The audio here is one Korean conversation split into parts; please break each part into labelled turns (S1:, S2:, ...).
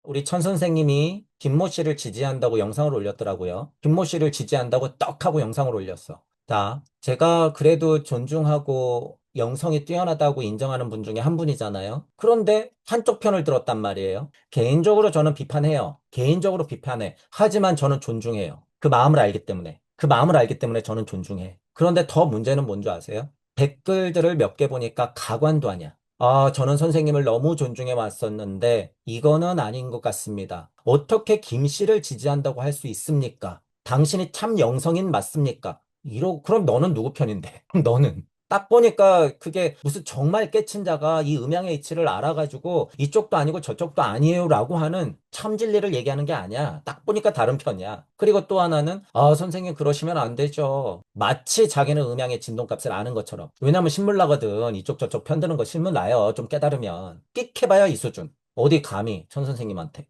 S1: 우리 천 선생님이 김모 씨를 지지한다고 영상을 올렸더라고요. 김모 씨를 지지한다고 떡하고 영상을 올렸어. 자, 제가 그래도 존중하고 영성이 뛰어나다고 인정하는 분 중에 한 분이잖아요. 그런데 한쪽 편을 들었단 말이에요. 개인적으로 저는 비판해요. 개인적으로 비판해. 하지만 저는 존중해요. 그 마음을 알기 때문에. 그 마음을 알기 때문에 저는 존중해. 그런데 더 문제는 뭔 줄 아세요? 댓글들을 몇 개 보니까 가관도 아니야. 아, 저는 선생님을 너무 존중해 왔었는데, 이거는 아닌 것 같습니다. 어떻게 김 씨를 지지한다고 할 수 있습니까? 당신이 참 영성인 맞습니까? 그럼 너는 누구 편인데? 그럼 너는? 딱 보니까 그게 무슨 정말 깨친 자가 이 음양의 이치를 알아가지고 이쪽도 아니고 저쪽도 아니에요라고 하는 참 진리를 얘기하는 게 아니야. 딱 보니까 다른 편이야. 그리고 또 하나는 선생님 그러시면 안 되죠. 마치 자기는 음양의 진동값을 아는 것처럼. 왜냐면 신물 나거든. 이쪽 저쪽 편드는 거 신물 나요. 좀 깨달으면. 끽해봐야 이 수준. 어디 감히 천 선생님한테.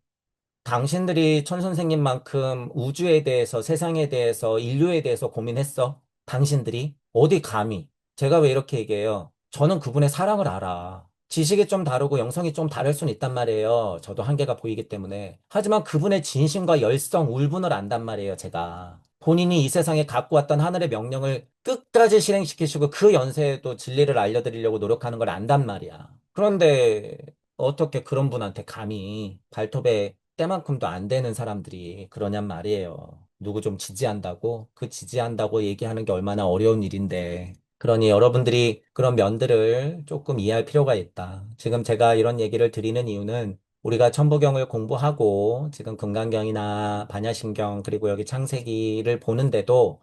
S1: 당신들이 천 선생님만큼 우주에 대해서, 세상에 대해서, 인류에 대해서 고민했어? 당신들이? 어디 감히? 제가 왜 이렇게 얘기해요? 저는 그분의 사랑을 알아. 지식이 좀 다르고 영성이 좀 다를 수는 있단 말이에요. 저도 한계가 보이기 때문에. 하지만 그분의 진심과 열성, 울분을 안단 말이에요, 제가. 본인이 이 세상에 갖고 왔던 하늘의 명령을 끝까지 실행시키시고 그 연세에도 진리를 알려드리려고 노력하는 걸 안단 말이야. 그런데 어떻게 그런 분한테 감히 발톱에 때만큼도 안 되는 사람들이 그러냔 말이에요. 누구 좀 지지한다고? 그 지지한다고 얘기하는 게 얼마나 어려운 일인데. 그러니 여러분들이 그런 면들을 조금 이해할 필요가 있다. 지금 제가 이런 얘기를 드리는 이유는 우리가 천부경을 공부하고 지금 금강경이나 반야심경 그리고 여기 창세기를 보는데도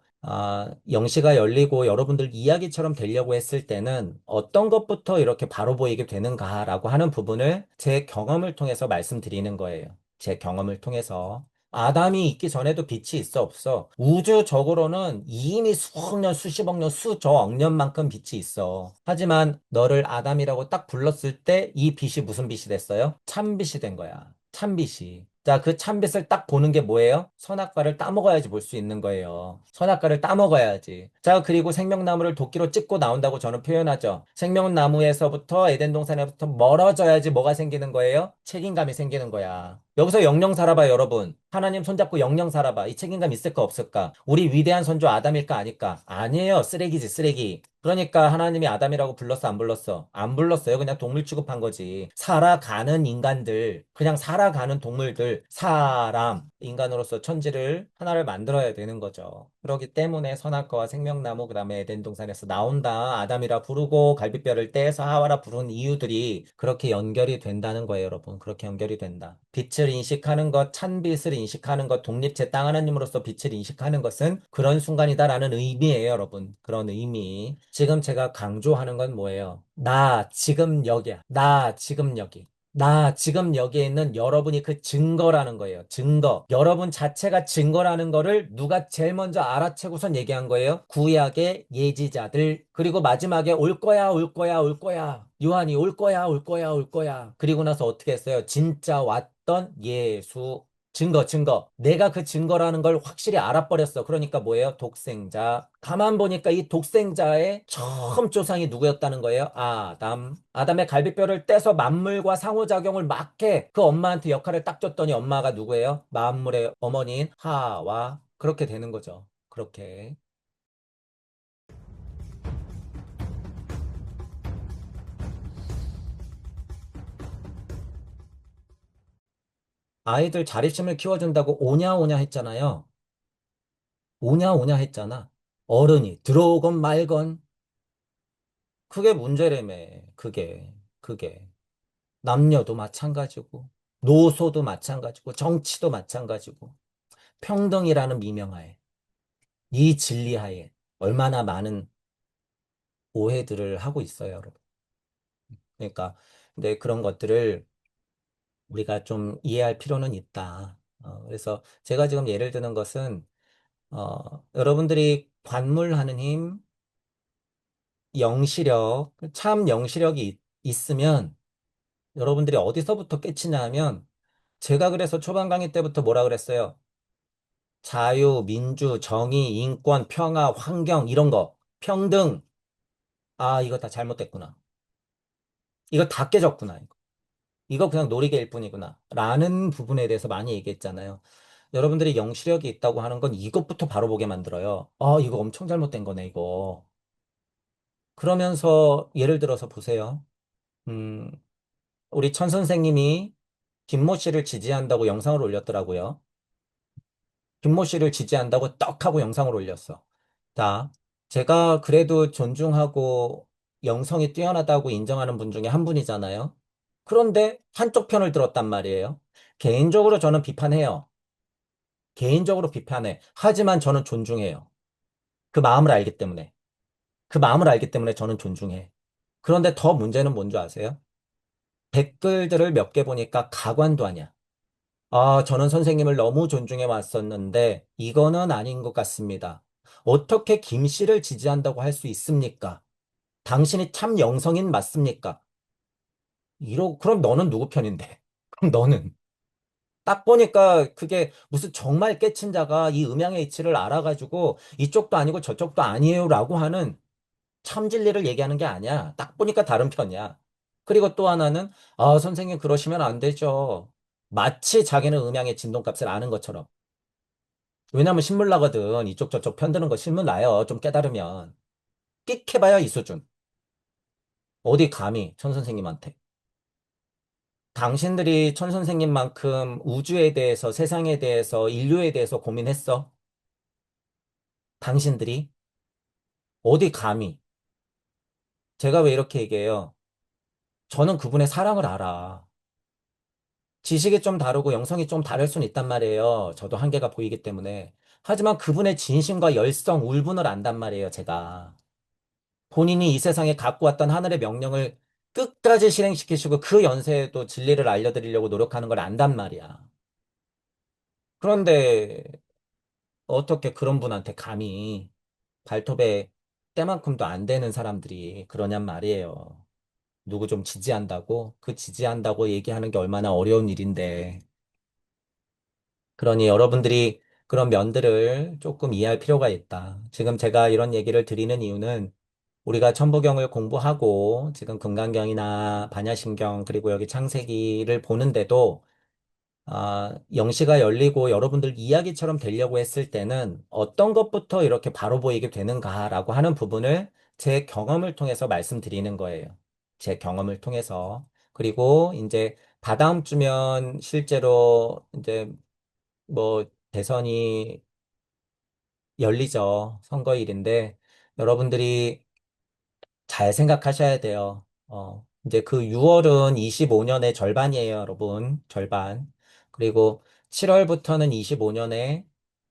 S1: 영시가 열리고 여러분들 이야기처럼 되려고 했을 때는 어떤 것부터 이렇게 바로 보이게 되는가라고 하는 부분을 제 경험을 통해서 말씀드리는 거예요. 제 경험을 통해서. 아담이 있기 전에도 빛이 있어 없어? 우주적으로는 이미 수억 년, 수십억 년, 수저억 년만큼 빛이 있어. 하지만 너를 아담이라고 딱 불렀을 때 이 빛이 무슨 빛이 됐어요? 참빛이 된 거야. 참빛이. 자, 그 참빛을 딱 보는 게 뭐예요? 선악과를 따먹어야지 볼 수 있는 거예요. 선악과를 따먹어야지. 자, 그리고 생명나무를 도끼로 찍고 나온다고 저는 표현하죠. 생명나무에서부터 에덴 동산에부터 멀어져야지 뭐가 생기는 거예요? 책임감이 생기는 거야. 여기서 영영 살아봐, 여러분. 하나님 손잡고 영영 살아봐. 이 책임감 있을까, 없을까? 우리 위대한 선조 아담일까, 아닐까? 아니에요. 쓰레기지, 쓰레기. 그러니까 하나님이 아담이라고 불렀어, 안 불렀어? 안 불렀어요. 그냥 동물 취급한 거지. 살아가는 인간들, 그냥 살아가는 동물들, 사람, 인간으로서 천지를 하나를 만들어야 되는 거죠. 그렇기 때문에 선악과와 생명나무, 그 다음에 에덴 동산에서 나온다. 아담이라 부르고 갈비뼈를 떼서 하와라 부른 이유들이 그렇게 연결이 된다는 거예요, 여러분. 그렇게 연결이 된다. 빛을 인식하는 것, 찬빛을 인식하는 것, 독립체 땅 하나님으로서 빛을 인식하는 것은 그런 순간이다라는 의미예요, 여러분. 그런 의미. 지금 제가 강조하는 건 뭐예요? 나 지금 여기야. 나 지금 여기. 나 지금 여기에 있는 여러분이 그 증거라는 거예요. 증거. 여러분 자체가 증거라는 거를 누가 제일 먼저 알아채고선 얘기한 거예요? 구약의 예지자들. 그리고 마지막에 올 거야, 올 거야, 올 거야. 요한이 올 거야, 올 거야, 올 거야. 그리고 나서 어떻게 했어요? 진짜 왔던 예수. 증거, 증거. 내가 그 증거라는 걸 확실히 알아버렸어. 그러니까 뭐예요? 독생자. 가만 보니까 이 독생자의 처음 조상이 누구였다는 거예요? 아담. 아담의 갈비뼈를 떼서 만물과 상호작용을 막해 그 엄마한테 역할을 딱 줬더니 엄마가 누구예요? 만물의 어머니인 하와. 그렇게 되는 거죠. 그렇게. 아이들 자립심을 키워준다고 오냐 오냐 했잖아요. 오냐 오냐 했잖아. 어른이 들어오건 말건. 그게 문제라며. 그게. 남녀도 마찬가지고, 노소도 마찬가지고, 정치도 마찬가지고, 평등이라는 미명하에, 이 진리하에 얼마나 많은 오해들을 하고 있어요, 여러분. 그러니까, 근데 그런 것들을 우리가 좀 이해할 필요는 있다. 그래서 제가 지금 예를 드는 것은, 여러분들이 관물하는 힘, 영시력, 참 영시력이 있으면 여러분들이 어디서부터 깨치냐 하면 제가 그래서 초반 강의 때부터 뭐라 그랬어요? 자유, 민주, 정의, 인권, 평화, 환경, 이런 거, 평등. 아, 이거 다 잘못됐구나. 이거 다 깨졌구나. 이거. 이거 그냥 놀이개일 뿐이구나. 라는 부분에 대해서 많이 얘기했잖아요. 여러분들이 영시력이 있다고 하는 건 이것부터 바로 보게 만들어요. 아, 이거 엄청 잘못된 거네, 이거. 그러면서 예를 들어서 보세요. 음, 우리 천 선생님이 김모 씨를 지지한다고 영상을 올렸더라고요. 김모 씨를 지지한다고 떡하고 영상을 올렸어. 자, 제가 그래도 존중하고 영성이 뛰어나다고 인정하는 분 중에 한 분이잖아요. 그런데 한쪽 편을 들었단 말이에요. 개인적으로 저는 비판해요. 개인적으로 비판해. 하지만 저는 존중해요. 그 마음을 알기 때문에. 그 마음을 알기 때문에 저는 존중해. 그런데 더 문제는 뭔지 아세요? 댓글들을 몇 개 보니까 가관도 아니야. 아, 저는 선생님을 너무 존중해 왔었는데, 이거는 아닌 것 같습니다. 어떻게 김 씨를 지지한다고 할 수 있습니까? 당신이 참 영성인 맞습니까? 그럼 너는 누구 편인데? 그럼 너는? 딱 보니까 그게 무슨 정말 깨친 자가 이 음양의 이치를 알아가지고 이쪽도 아니고 저쪽도 아니에요라고 하는 참 진리를 얘기하는 게 아니야. 딱 보니까 다른 편이야. 그리고 또 하나는, 아, 선생님 그러시면 안 되죠. 마치 자기는 음양의 진동값을 아는 것처럼. 왜냐면 신물 나거든. 이쪽 저쪽 편드는 거 신문 나요. 좀 깨달으면. 끽해봐야 이 수준. 어디 감히 천 선생님한테. 당신들이 천 선생님만큼 우주에 대해서, 세상에 대해서, 인류에 대해서 고민했어? 당신들이? 어디 감히? 제가 왜 이렇게 얘기해요? 저는 그분의 사랑을 알아. 지식이 좀 다르고 영성이 좀 다를 수는 있단 말이에요. 저도 한계가 보이기 때문에. 하지만 그분의 진심과 열성, 울분을 안단 말이에요, 제가. 본인이 이 세상에 갖고 왔던 하늘의 명령을 끝까지 실행시키시고 그 연세에도 진리를 알려드리려고 노력하는 걸 안단 말이야. 그런데 어떻게 그런 분한테 감히 발톱에 때만큼도 안 되는 사람들이 그러냔 말이에요. 누구 좀 지지한다고? 그 지지한다고 얘기하는 게 얼마나 어려운 일인데. 그러니 여러분들이 그런 면들을 조금 이해할 필요가 있다. 지금 제가 이런 얘기를 드리는 이유는 우리가 천부경을 공부하고 지금 금강경이나 반야심경 그리고 여기 창세기를 보는데도 영시가 열리고 여러분들 이야기처럼 되려고 했을 때는 어떤 것부터 이렇게 바로 보이게 되는가라고 하는 부분을 제 경험을 통해서 말씀드리는 거예요. 제 경험을 통해서. 그리고 이제 다다음 주면 실제로 이제 뭐 대선이 열리죠. 선거일인데 여러분들이 잘 생각하셔야 돼요. 이제 그 6월은 25년의 절반이에요, 여러분. 절반. 그리고 7월부터는 25년의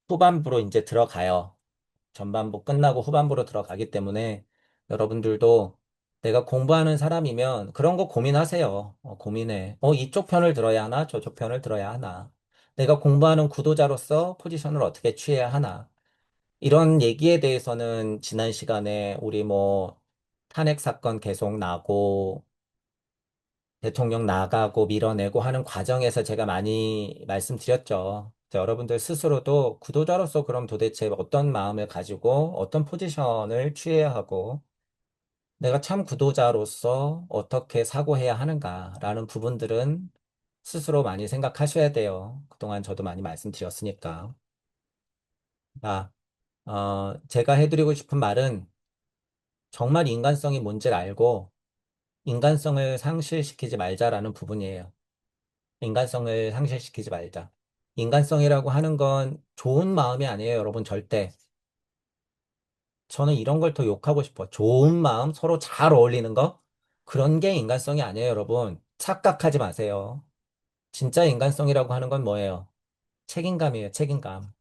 S1: 후반부로 이제 들어가요. 전반부 끝나고 후반부로 들어가기 때문에 여러분들도 내가 공부하는 사람이면 그런 거 고민하세요. 고민해. 이쪽 편을 들어야 하나? 저쪽 편을 들어야 하나? 내가 공부하는 구도자로서 포지션을 어떻게 취해야 하나? 이런 얘기에 대해서는 지난 시간에 우리 뭐 탄핵 사건 계속 나고 대통령 나가고 밀어내고 하는 과정에서 제가 많이 말씀드렸죠. 여러분들 스스로도 구도자로서 그럼 도대체 어떤 마음을 가지고 어떤 포지션을 취해야 하고 내가 참 구도자로서 어떻게 사고해야 하는가라는 부분들은 스스로 많이 생각하셔야 돼요. 그동안 저도 많이 말씀드렸으니까. 아, 제가 해드리고 싶은 말은 정말 인간성이 뭔지를 알고 인간성을 상실시키지 말자라는 부분이에요. 인간성을 상실시키지 말자. 인간성이라고 하는 건 좋은 마음이 아니에요, 여러분, 절대. 저는 이런 걸 더 욕하고 싶어. 좋은 마음, 서로 잘 어울리는 거? 그런 게 인간성이 아니에요, 여러분. 착각하지 마세요. 진짜 인간성이라고 하는 건 뭐예요? 책임감이에요, 책임감.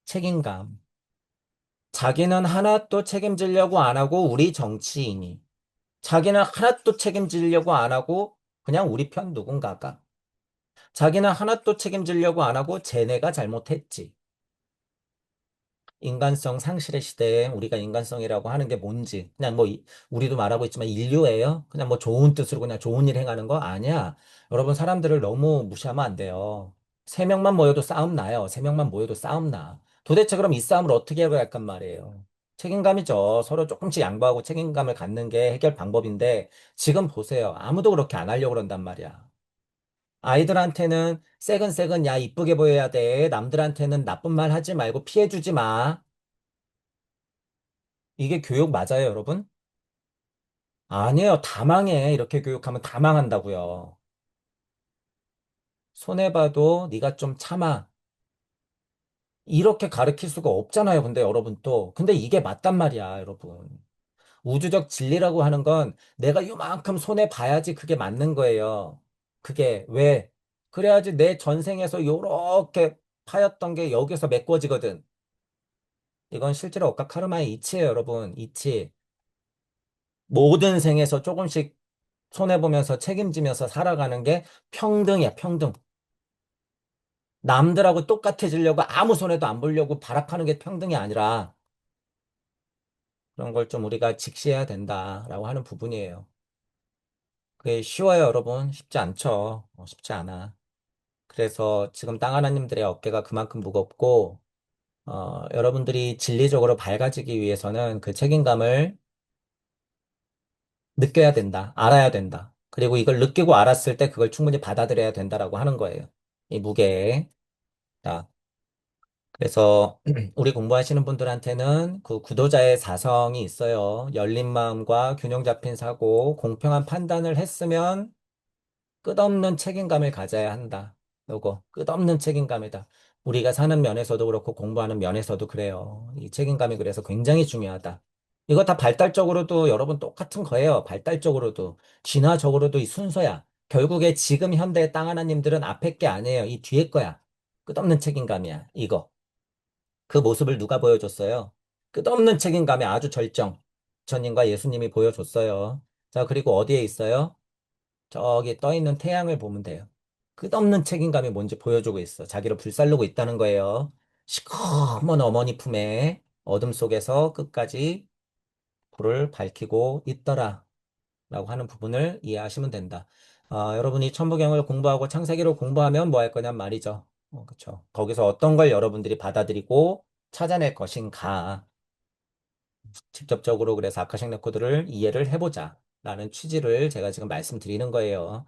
S1: 책임감. 자기는 하나도 책임지려고 안 하고 우리 정치인이. 자기는 하나도 책임지려고 안 하고 그냥 우리 편 누군가가. 자기는 하나도 책임지려고 안 하고 쟤네가 잘못했지. 인간성 상실의 시대에 우리가 인간성이라고 하는 게 뭔지. 그냥 뭐, 우리도 말하고 있지만 인류예요? 그냥 뭐 좋은 뜻으로 그냥 좋은 일 행하는 거 아니야. 여러분 사람들을 너무 무시하면 안 돼요. 세 명만 모여도 싸움 나요. 세 명만 모여도 싸움 나. 도대체 그럼 이 싸움을 어떻게 해야 할까 말이에요. 책임감이죠. 서로 조금씩 양보하고 책임감을 갖는 게 해결 방법인데, 지금 보세요. 아무도 그렇게 안 하려고 그런단 말이야. 아이들한테는 새근새근 야, 이쁘게 보여야 돼. 남들한테는 나쁜 말 하지 말고 피해주지 마. 이게 교육 맞아요, 여러분? 아니에요. 다 망해. 이렇게 교육하면 다 망한다고요. 손해봐도 네가 좀 참아. 이렇게 가르칠 수가 없잖아요. 근데 여러분 또. 근데 이게 맞단 말이야, 여러분. 우주적 진리라고 하는 건 내가 요만큼 손해봐야지 그게 맞는 거예요. 그게 왜? 그래야지 내 전생에서 요렇게 파였던 게 여기서 메꿔지거든. 이건 실제로 억각 카르마의 이치예요, 여러분. 이치. 모든 생에서 조금씩 손해보면서 책임지면서 살아가는 게 평등이야, 평등. 남들하고 똑같아지려고 아무 손해도 안 보려고 발악하는 게 평등이 아니라 그런 걸 좀 우리가 직시해야 된다라고 하는 부분이에요. 그게 쉬워요, 여러분. 쉽지 않죠. 쉽지 않아. 그래서 지금 땅 하나님들의 어깨가 그만큼 무겁고, 여러분들이 진리적으로 밝아지기 위해서는 그 책임감을 느껴야 된다. 알아야 된다. 그리고 이걸 느끼고 알았을 때 그걸 충분히 받아들여야 된다라고 하는 거예요. 이 무게. 자, 그래서 우리 공부하시는 분들한테는 그 구도자의 사성이 있어요. 열린 마음과 균형 잡힌 사고, 공평한 판단을 했으면 끝없는 책임감을 가져야 한다. 요거 끝없는 책임감이다. 우리가 사는 면에서도 그렇고 공부하는 면에서도 그래요. 이 책임감이 그래서 굉장히 중요하다. 이거 다 발달적으로도 여러분 똑같은 거예요. 발달적으로도 진화적으로도 이 순서야. 결국에 지금 현대의 땅 하나님들은 앞에 게 아니에요. 이 뒤에 거야. 끝없는 책임감이야. 이거. 그 모습을 누가 보여줬어요? 끝없는 책임감이 아주 절정. 부처님과 예수님이 보여줬어요. 자, 그리고 어디에 있어요? 저기 떠 있는 태양을 보면 돼요. 끝없는 책임감이 뭔지 보여주고 있어. 자기를 불살르고 있다는 거예요. 시커먼 어머니 품에 어둠 속에서 끝까지 불을 밝히고 있더라. 라고 하는 부분을 이해하시면 된다. 여러분이 천부경을 공부하고 창세기를 공부하면 뭐 할 거냔 말이죠. 그쵸. 거기서 어떤 걸 여러분들이 받아들이고 찾아낼 것인가. 직접적으로 그래서 아카식 레코드를 이해를 해보자. 라는 취지를 제가 지금 말씀드리는 거예요.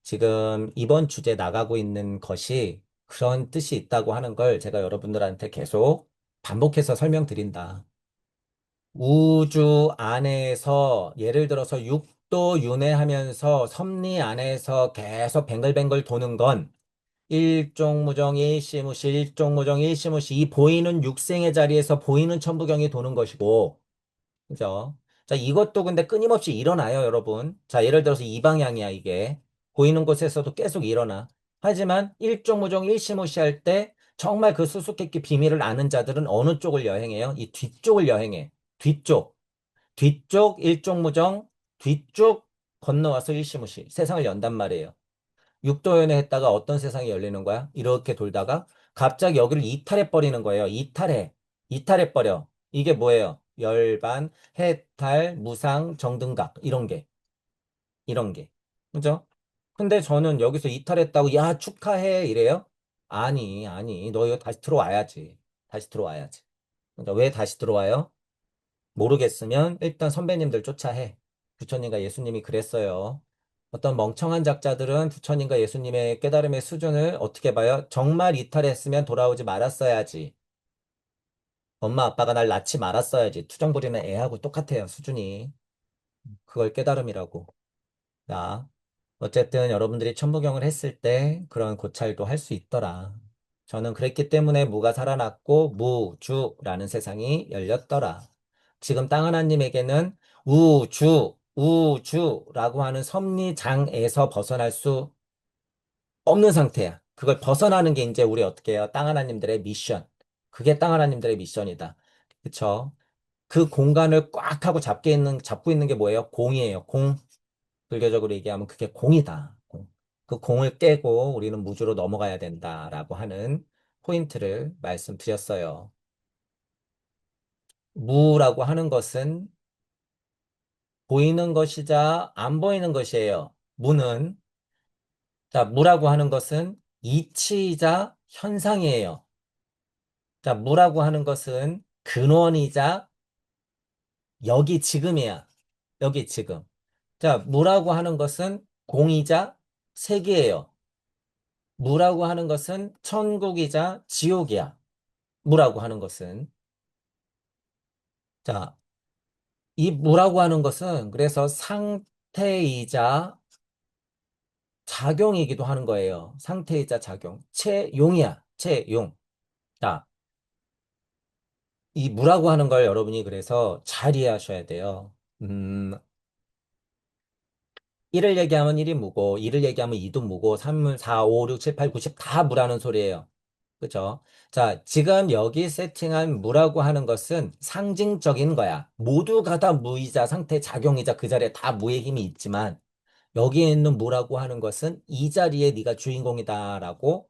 S1: 지금 이번 주제 나가고 있는 것이 그런 뜻이 있다고 하는 걸 제가 여러분들한테 계속 반복해서 설명드린다. 우주 안에서 예를 들어서 육도 윤회하면서 섭리 안에서 계속 뱅글뱅글 도는 건 일종무정 일시무시 일종무정 일시무시 이 보이는 육생의 자리에서 보이는 천부경이 도는 것이고 그죠? 자, 이것도 근데 끊임없이 일어나요, 여러분. 자, 예를 들어서 이 방향이야, 이게. 보이는 곳에서도 계속 일어나. 하지만 일종무종 일시무시할 때 정말 그 수수께끼 비밀을 아는 자들은 어느 쪽을 여행해요? 이 뒤쪽을 여행해. 뒤쪽. 뒤쪽 일종무정, 뒤쪽 건너와서 일시무시. 세상을 연단 말이에요. 육도연에 했다가 어떤 세상이 열리는 거야? 이렇게 돌다가 갑자기 여기를 이탈해 버리는 거예요. 이탈해. 이탈해 버려. 이게 뭐예요? 열반, 해탈, 무상, 정등각 이런 게. 이런 게. 그죠? 근데 저는 여기서 이탈했다고 야, 축하해 이래요? 아니, 아니. 너 이거 다시 들어와야지. 다시 들어와야지. 그러니까 왜 다시 들어와요? 모르겠으면 일단 선배님들 쫓아해. 부처님과 예수님이 그랬어요. 어떤 멍청한 작자들은 부처님과 예수님의 깨달음의 수준을 어떻게 봐요? 정말 이탈했으면 돌아오지 말았어야지. 엄마 아빠가 날 낳지 말았어야지. 투정 부리는 애하고 똑같아요, 수준이. 그걸 깨달음이라고. 자, 어쨌든 여러분들이 천부경을 했을 때 그런 고찰도 할 수 있더라. 저는 그랬기 때문에 무가 살아났고 무주라는 세상이 열렸더라. 지금 땅 하나님에게는 우주라고 하는 섭리장에서 벗어날 수 없는 상태야. 그걸 벗어나는 게 이제 우리 어떻게 해요? 땅 하나님들의 미션. 그게 땅 하나님들의 미션이다. 그쵸? 그 공간을 꽉 하고 잡고 있는 게 뭐예요? 공이에요. 공. 불교적으로 얘기하면 그게 공이다. 공. 그 공을 깨고 우리는 무주로 넘어가야 된다라고 하는 포인트를 말씀드렸어요. 무라고 하는 것은 보이는 것이자 안 보이는 것이에요. 무는, 자, 무라고 하는 것은 이치이자 현상이에요. 자, 무라고 하는 것은 근원이자 여기 지금이야. 여기 지금. 자, 무라고 하는 것은 공이자 세계예요. 무라고 하는 것은 천국이자 지옥이야. 무라고 하는 것은. 자, 이 무라고 하는 것은 그래서 상태이자 작용이기도 하는 거예요. 상태이자 작용. 채용이야. 채용. 자, 이 무라고 하는 걸 여러분이 그래서 잘 이해하셔야 돼요. 음, 1을 얘기하면 1이 무고, 2를 얘기하면 2도 무고, 3은 4, 5, 6, 7, 8, 9, 10 다 무라는 소리예요. 그죠? 자, 지금 여기 세팅한 무라고 하는 것은 상징적인 거야. 모두가 다 무이자 상태 작용이자 그 자리에 다 무의 힘이 있지만, 여기에 있는 무라고 하는 것은 이 자리에 네가 주인공이다라고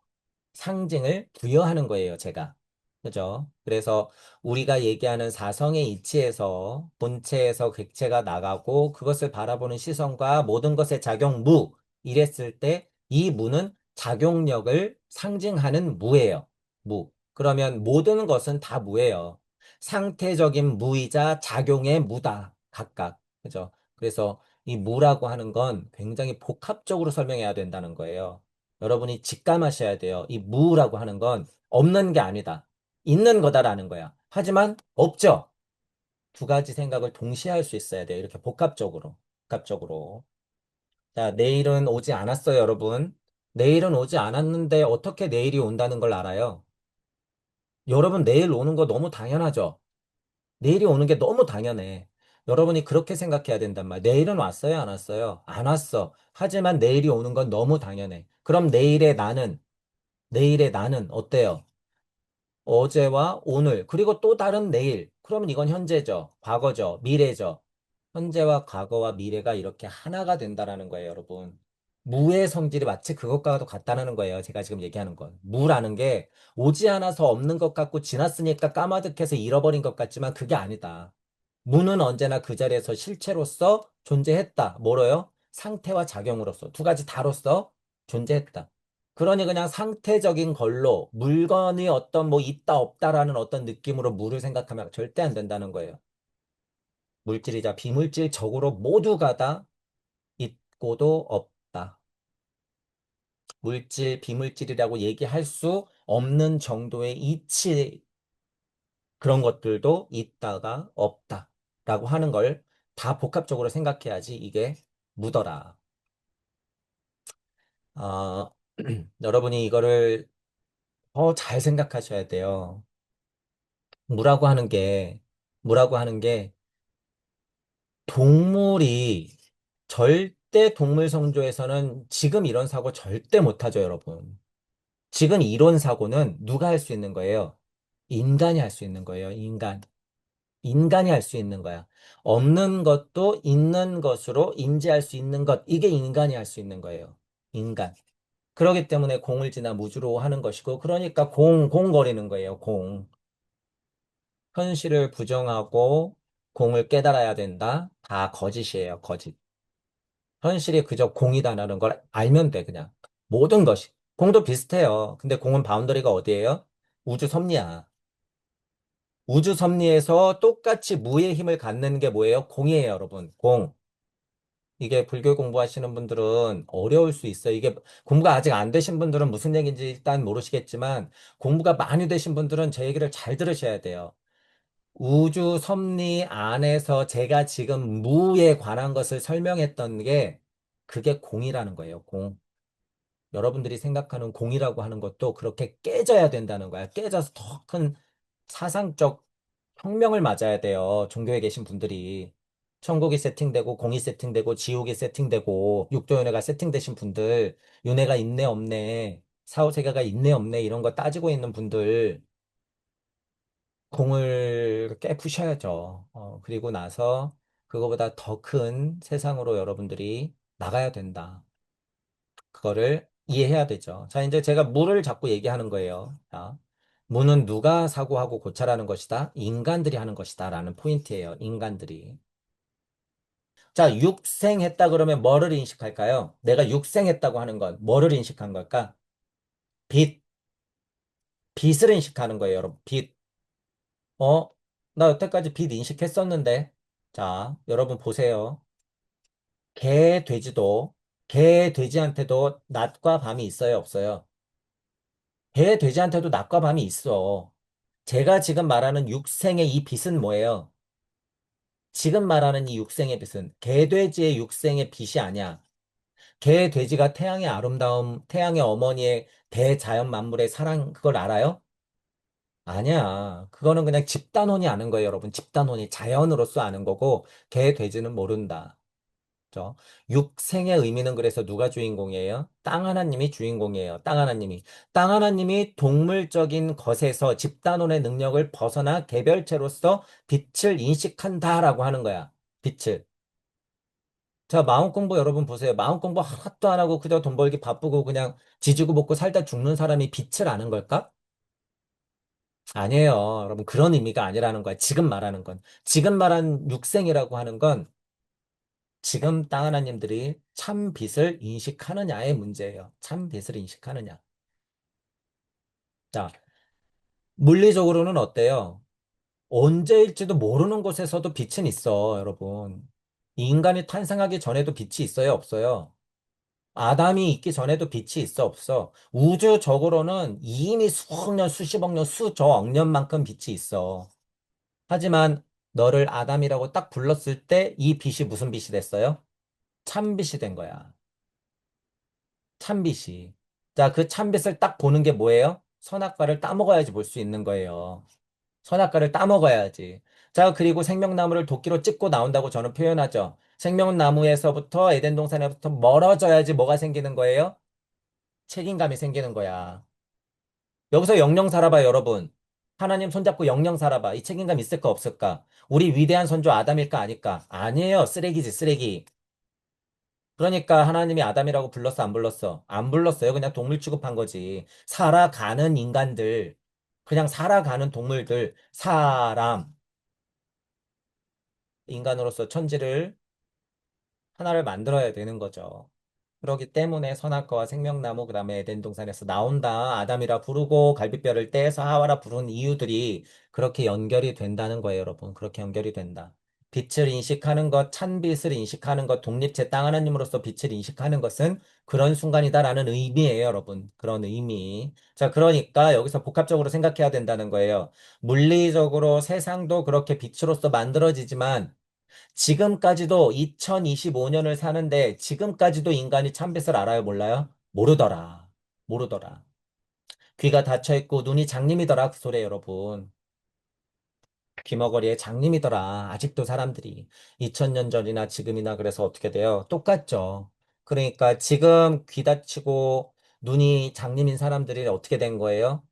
S1: 상징을 부여하는 거예요, 제가. 그죠? 그래서 우리가 얘기하는 사성의 이치에서 본체에서 객체가 나가고 그것을 바라보는 시선과 모든 것의 작용 무 이랬을 때 이 무는 작용력을 상징하는 무예요. 무. 그러면 모든 것은 다 무예요. 상태적인 무이자 작용의 무다. 각각. 그죠? 그래서 이 무라고 하는 건 굉장히 복합적으로 설명해야 된다는 거예요. 여러분이 직감하셔야 돼요. 이 무라고 하는 건 없는 게 아니다. 있는 거다라는 거야. 하지만 없죠. 두 가지 생각을 동시에 할 수 있어야 돼요. 이렇게 복합적으로. 복합적으로. 자, 내일은 오지 않았어요, 여러분. 내일은 오지 않았는데 어떻게 내일이 온다는 걸 알아요? 여러분, 내일 오는 거 너무 당연하죠? 내일이 오는 게 너무 당연해. 여러분이 그렇게 생각해야 된단 말이야. 내일은 왔어요, 안 왔어요? 안 왔어. 하지만 내일이 오는 건 너무 당연해. 그럼 내일의 나는 어때요? 어제와 오늘, 그리고 또 다른 내일. 그러면 이건 현재죠. 과거죠. 미래죠. 현재와 과거와 미래가 이렇게 하나가 된다라는 거예요, 여러분. 무의 성질이 마치 그것과도 같다는 거예요. 제가 지금 얘기하는 건. 무라는 게 오지 않아서 없는 것 같고 지났으니까 까마득해서 잃어버린 것 같지만 그게 아니다. 무는 언제나 그 자리에서 실체로서 존재했다. 뭐로요? 상태와 작용으로서. 두 가지 다로서 존재했다. 그러니 그냥 상태적인 걸로 물건이 어떤 뭐 있다 없다라는 어떤 느낌으로 무를 생각하면 절대 안 된다는 거예요. 물질이자 비물질적으로 모두가 다 있고도 없다. 물질, 비물질이라고 얘기할 수 없는 정도의 이치 그런 것들도 있다가 없다라고 하는 걸 다 복합적으로 생각해야지 이게 무더라. 어, 여러분이 이거를 더 잘 생각하셔야 돼요. 무라고 하는 게, 무라고 하는 게 동물이 절대 동물 성조에서는 지금 이런 사고 절대 못하죠, 여러분. 지금 이런 사고는 누가 할 수 있는 거예요? 인간이 할 수 있는 거예요, 인간. 인간이 할 수 있는 거야. 없는 것도 있는 것으로 인지할 수 있는 것. 이게 인간이 할 수 있는 거예요. 인간. 그렇기 때문에 공을 지나 무주로 하는 것이고, 그러니까 공거리는 거예요, 공. 현실을 부정하고 공을 깨달아야 된다. 다 거짓이에요, 거짓. 현실이 그저 공이다라는 걸 알면 돼, 그냥. 모든 것이. 공도 비슷해요. 근데 공은 바운더리가 어디예요? 우주 섭리야. 우주 섭리에서 똑같이 무의 힘을 갖는 게 뭐예요? 공이에요, 여러분. 공. 이게 불교 공부하시는 분들은 어려울 수 있어요. 이게 공부가 아직 안 되신 분들은 무슨 얘기인지 일단 모르시겠지만 공부가 많이 되신 분들은 제 얘기를 잘 들으셔야 돼요. 우주 섭리 안에서 제가 지금 무에 관한 것을 설명했던 게 그게 공이라는 거예요. 공. 여러분들이 생각하는 공이라고 하는 것도 그렇게 깨져야 된다는 거야. 깨져서 더 큰 사상적 혁명을 맞아야 돼요. 종교에 계신 분들이. 천국이 세팅되고 공이 세팅되고 지옥이 세팅되고 육도윤회가 세팅되신 분들 윤회가 있네 없네 사후세계가 있네 없네 이런 거 따지고 있는 분들 공을 깨부셔야죠. 그리고 나서 그거보다 더 큰 세상으로 여러분들이 나가야 된다. 그거를 이해해야 되죠. 자, 이제 제가 무를 자꾸 얘기하는 거예요. 자, 무는 누가 사고하고 고찰하는 것이다? 인간들이 하는 것이다. 라는 포인트예요. 인간들이. 자, 육생했다 그러면 뭐를 인식할까요? 내가 육생했다고 하는 건 뭐를 인식한 걸까? 빛, 빛을 인식하는 거예요, 여러분. 빛. 나 여태까지 빛 인식했었는데. 자, 여러분 보세요. 개, 돼지도, 개, 돼지한테도 낮과 밤이 있어요, 없어요? 개, 돼지한테도 낮과 밤이 있어. 제가 지금 말하는 육생의 이 빛은 뭐예요? 지금 말하는 이 육생의 빛은 개돼지의 육생의 빛이 아니야. 개돼지가 태양의 아름다움, 태양의 어머니의 대자연 만물의 사랑, 그걸 알아요? 아니야. 그거는 그냥 집단원이 아는 거예요, 여러분. 집단원이 자연으로서 아는 거고, 개돼지는 모른다. 그죠? 육생의 의미는 그래서 누가 주인공이에요? 땅 하나님이 주인공이에요. 땅 하나님이. 땅 하나님이 동물적인 것에서 집단원의 능력을 벗어나 개별체로서 빛을 인식한다라고 하는 거야. 빛을. 자, 마음 공부 여러분 보세요. 마음 공부 하나도 안 하고 그저 돈 벌기 바쁘고 그냥 지지고 볶고 살다 죽는 사람이 빛을 아는 걸까? 아니에요. 여러분 그런 의미가 아니라는 거야. 지금 말하는 건. 지금 말한 육생이라고 하는 건 지금 땅 하나님들이 참 빛을 인식하느냐의 문제예요. 참 빛을 인식하느냐. 자, 물리적으로는 어때요? 언제일지도 모르는 곳에서도 빛은 있어, 여러분. 이 인간이 탄생하기 전에도 빛이 있어요, 없어요? 아담이 있기 전에도 빛이 있어, 없어? 우주적으로는 이미 수억 년, 수십억 년, 수저억 년만큼 빛이 있어. 하지만 너를 아담이라고 딱 불렀을 때 이 빛이 무슨 빛이 됐어요? 참빛이 된 거야. 참빛이. 자, 그 참빛을 딱 보는 게 뭐예요? 선악과를 따먹어야지 볼 수 있는 거예요. 선악과를 따먹어야지. 자, 그리고 생명나무를 도끼로 찍고 나온다고 저는 표현하죠. 생명나무에서부터 에덴 동산에부터 멀어져야지 뭐가 생기는 거예요? 책임감이 생기는 거야. 여기서 영영 살아봐, 여러분. 하나님 손잡고 영영 살아봐. 이 책임감 있을까, 없을까? 우리 위대한 선조 아담일까, 아닐까? 아니에요. 쓰레기지, 쓰레기. 그러니까 하나님이 아담이라고 불렀어, 안 불렀어? 안 불렀어요. 그냥 동물 취급한 거지. 살아가는 인간들, 그냥 살아가는 동물들, 사람, 인간으로서 천지를 하나를 만들어야 되는 거죠. 그렇기 때문에 선악과와 생명나무 그다음에 에덴 동산에서 나온다. 아담이라 부르고 갈빗뼈를 떼서 하와라 부른 이유들이 그렇게 연결이 된다는 거예요, 여러분. 그렇게 연결이 된다. 빛을 인식하는 것, 찬빛을 인식하는 것, 독립체 땅 하나님으로서 빛을 인식하는 것은 그런 순간이다라는 의미예요, 여러분. 그런 의미. 자, 그러니까 여기서 복합적으로 생각해야 된다는 거예요. 물리적으로 세상도 그렇게 빛으로서 만들어지지만 지금까지도 2025년을 사는데 지금까지도 인간이 참빛을 알아요, 몰라요? 모르더라. 모르더라. 귀가 닫혀 있고 눈이 장님이더라, 그 소리 여러분. 귀머거리에 장님이더라. 아직도 사람들이 2000년 전이나 지금이나 그래서 어떻게 돼요? 똑같죠. 그러니까 지금 귀 닫히고 눈이 장님인 사람들이 어떻게 된 거예요?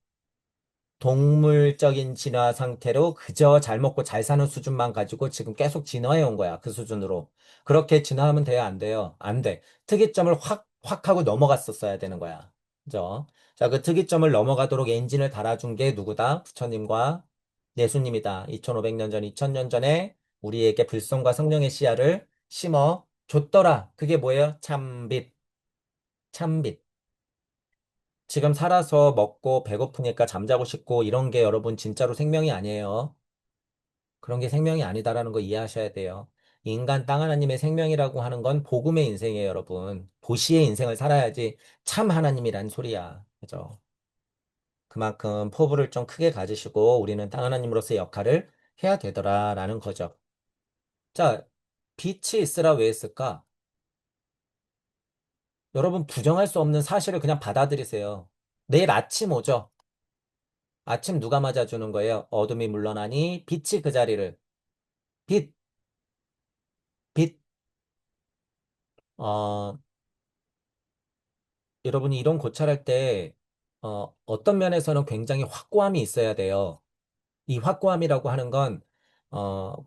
S1: 동물적인 진화 상태로 그저 잘 먹고 잘 사는 수준만 가지고 지금 계속 진화해 온 거야. 그 수준으로. 그렇게 진화하면 돼요? 안 돼요? 안 돼. 특이점을 확 하고 넘어갔었어야 되는 거야. 그죠? 자, 그 특이점을 넘어가도록 엔진을 달아준 게 누구다? 부처님과 예수님이다. 2500년 전, 2000년 전에 우리에게 불성과 성령의 씨앗을 심어 줬더라. 그게 뭐예요? 참빛. 참빛. 지금 살아서 먹고 배고프니까 잠자고 싶고 이런 게 여러분 진짜로 생명이 아니에요. 그런 게 생명이 아니다라는 거 이해하셔야 돼요. 인간 땅 하나님의 생명이라고 하는 건 복음의 인생이에요, 여러분. 도시의 인생을 살아야지 참 하나님이란 소리야. 그죠? 그만큼 포부를 좀 크게 가지시고 우리는 땅 하나님으로서의 역할을 해야 되더라라는 거죠. 자, 빛이 있으라 왜 했을까? 여러분 부정할 수 없는 사실을 그냥 받아들이세요. 내일 아침 오죠? 아침 누가 맞아주는 거예요? 어둠이 물러나니 빛이 그 자리를. 빛, 빛. 어, 여러분이 이런 고찰할 때, 어떤 면에서는 굉장히 확고함이 있어야 돼요. 이 확고함이라고 하는 건,